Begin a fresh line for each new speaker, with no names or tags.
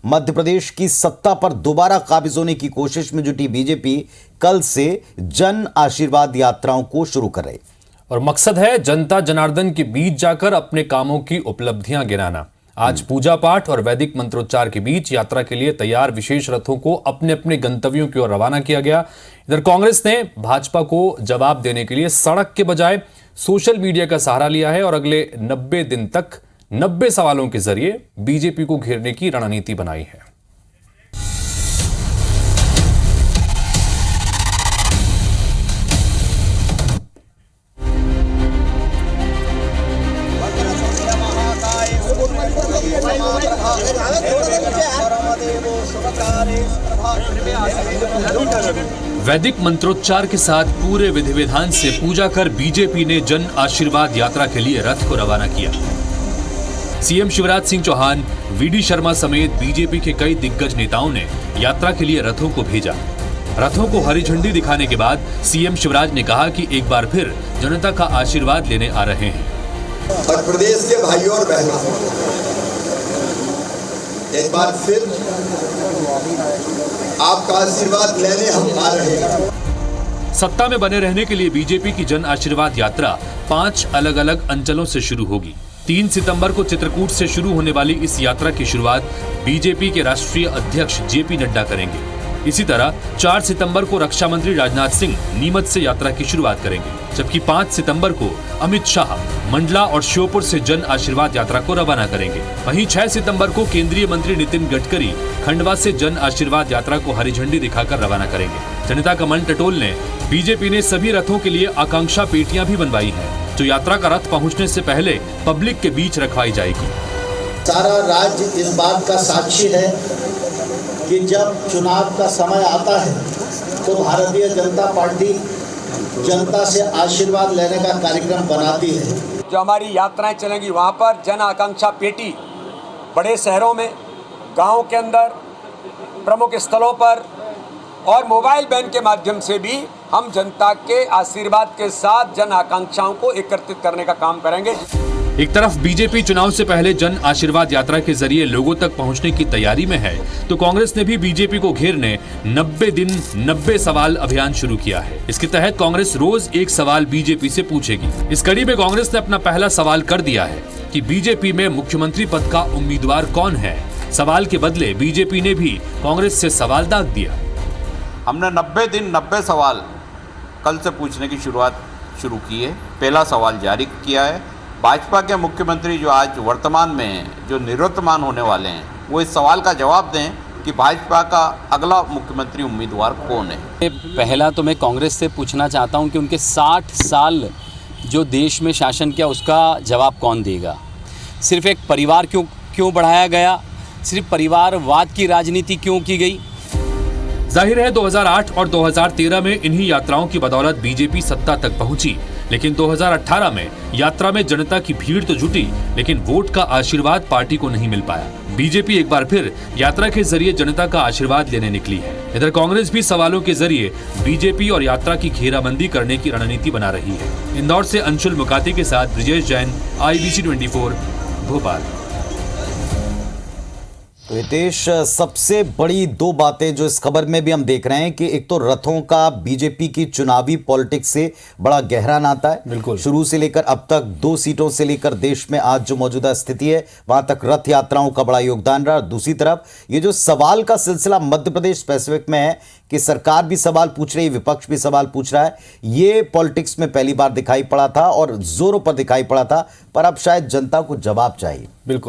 मध्य प्रदेश की सत्ता पर दोबारा काबिज होने की कोशिश में जुटी बीजेपी कल से जन आशीर्वाद यात्राओं को शुरू कर रही
और मकसद है जनता जनार्दन के बीच जाकर अपने कामों की उपलब्धियां गिनाना। आज पूजा पाठ और वैदिक मंत्रोच्चार के बीच यात्रा के लिए तैयार विशेष रथों को अपने अपने गंतव्यों की ओर रवाना किया गया। इधर कांग्रेस ने भाजपा को जवाब देने के लिए सड़क के बजाय सोशल मीडिया का सहारा लिया है और अगले 90 दिन तक 90 सवालों के जरिए बीजेपी को घेरने की रणनीति बनाई है। वैदिक मंत्रोच्चार के साथ पूरे विधि विधान से पूजा कर बीजेपी ने जन आशीर्वाद यात्रा के लिए रथ को रवाना किया। सीएम शिवराज सिंह चौहान, वीडी शर्मा समेत बीजेपी के कई दिग्गज नेताओं ने यात्रा के लिए रथों को भेजा। रथों को हरी झंडी दिखाने के बाद सीएम शिवराज ने कहा कि एक बार फिर जनता का आशीर्वाद लेने आ रहे हैं।
और प्रदेश के भाइयों और बहनों, एक बार फिर आपका आशीर्वाद लेने हम आ रहे हैं।
सत्ता में बने रहने के लिए बीजेपी की जन आशीर्वाद यात्रा 5 अलग अलग अंचलों से शुरू होगी। 3 सितंबर को चित्रकूट से शुरू होने वाली इस यात्रा की शुरुआत बीजेपी के राष्ट्रीय अध्यक्ष जेपी नड्डा करेंगे। इसी तरह 4 सितंबर को रक्षा मंत्री राजनाथ सिंह नीमच से यात्रा की शुरुआत करेंगे, जबकि 5 सितंबर को अमित शाह मंडला और श्योपुर से जन आशीर्वाद यात्रा को रवाना करेंगे। वहीं 6 सितंबर को केंद्रीय मंत्री नितिन गडकरी खंडवा से जन आशीर्वाद यात्रा को हरी झंडी दिखाकर रवाना करेंगे। जनता का मन टटोलने बीजेपी ने सभी रथों के लिए आकांक्षा पेटियां भी बनवाई हैं, जो यात्रा का रथ पहुंचने से पहले पब्लिक के बीच रखवाई जाएगी।
सारा राज्य इस बात का साक्षी है कि जब चुनाव का समय आता है तो भारतीय जनता पार्टी जनता से आशीर्वाद लेने का कार्यक्रम बनाती है।
जो हमारी यात्राएं चलेंगी वहाँ पर जन आकांक्षा पेटी बड़े शहरों में, गांव के अंदर, प्रमुख स्थलों पर और मोबाइल वैन के माध्यम से भी हम जनता के आशीर्वाद के साथ जन आकांक्षाओं को एकत्रित करने का काम करेंगे।
एक तरफ बीजेपी चुनाव से पहले जन आशीर्वाद यात्रा के जरिए लोगों तक पहुंचने की तैयारी में है, तो कांग्रेस ने भी बीजेपी को घेरने 90 दिन 90 सवाल अभियान शुरू किया है। इसके तहत कांग्रेस रोज एक सवाल बीजेपी से पूछेगी। इस कड़ी में कांग्रेस ने अपना पहला सवाल कर दिया है कि बीजेपी में मुख्यमंत्री पद का उम्मीदवार कौन है। सवाल के बदले बीजेपी ने भी कांग्रेस से सवाल दाग दिया।
हमने 90 दिन 90 सवाल कल से पूछने की शुरुआत शुरू की है। पहला सवाल जारी किया है। भाजपा के मुख्यमंत्री जो आज वर्तमान में हैं, जो निवर्तमान होने वाले हैं, वो इस सवाल का जवाब दें कि भाजपा का अगला मुख्यमंत्री उम्मीदवार कौन है।
पहला तो मैं कांग्रेस से पूछना चाहता हूं कि उनके 60 साल जो देश में शासन किया उसका जवाब कौन देगा। सिर्फ एक परिवार क्यों बढ़ाया गया, सिर्फ परिवारवाद की राजनीति क्यों की गई।
जाहिर है 2008 और 2013 में इन्हीं यात्राओं की बदौलत बीजेपी सत्ता तक पहुंची, लेकिन 2018 में यात्रा में जनता की भीड़ तो जुटी, लेकिन वोट का आशीर्वाद पार्टी को नहीं मिल पाया। बीजेपी एक बार फिर यात्रा के जरिए जनता का आशीर्वाद लेने निकली है। इधर कांग्रेस भी सवालों के जरिए बीजेपी और यात्रा की घेराबंदी करने की रणनीति बना रही है। इंदौर से अंशुल मुकाती के साथ ब्रिजेश जैन, IBC 24 भोपाल।
तो हितेश, सबसे बड़ी 2 बातें जो इस खबर में भी हम देख रहे हैं कि एक तो रथों का बीजेपी की चुनावी पॉलिटिक्स से बड़ा गहरा नाता है।
बिल्कुल, शुरू
शुरू से लेकर अब तक 2 सीटों से लेकर देश में आज जो मौजूदा स्थिति है वहां तक रथ यात्राओं का बड़ा योगदान रहा। दूसरी तरफ ये जो सवाल का सिलसिला मध्य प्रदेश स्पेसिफिक में है कि सरकार भी सवाल पूछ रही है, विपक्ष भी सवाल पूछ रहा है, ये पॉलिटिक्स में पहली बार दिखाई पड़ा था और जोरों पर दिखाई पड़ा था, पर अब शायद जनता को जवाब चाहिए।
बिल्कुल।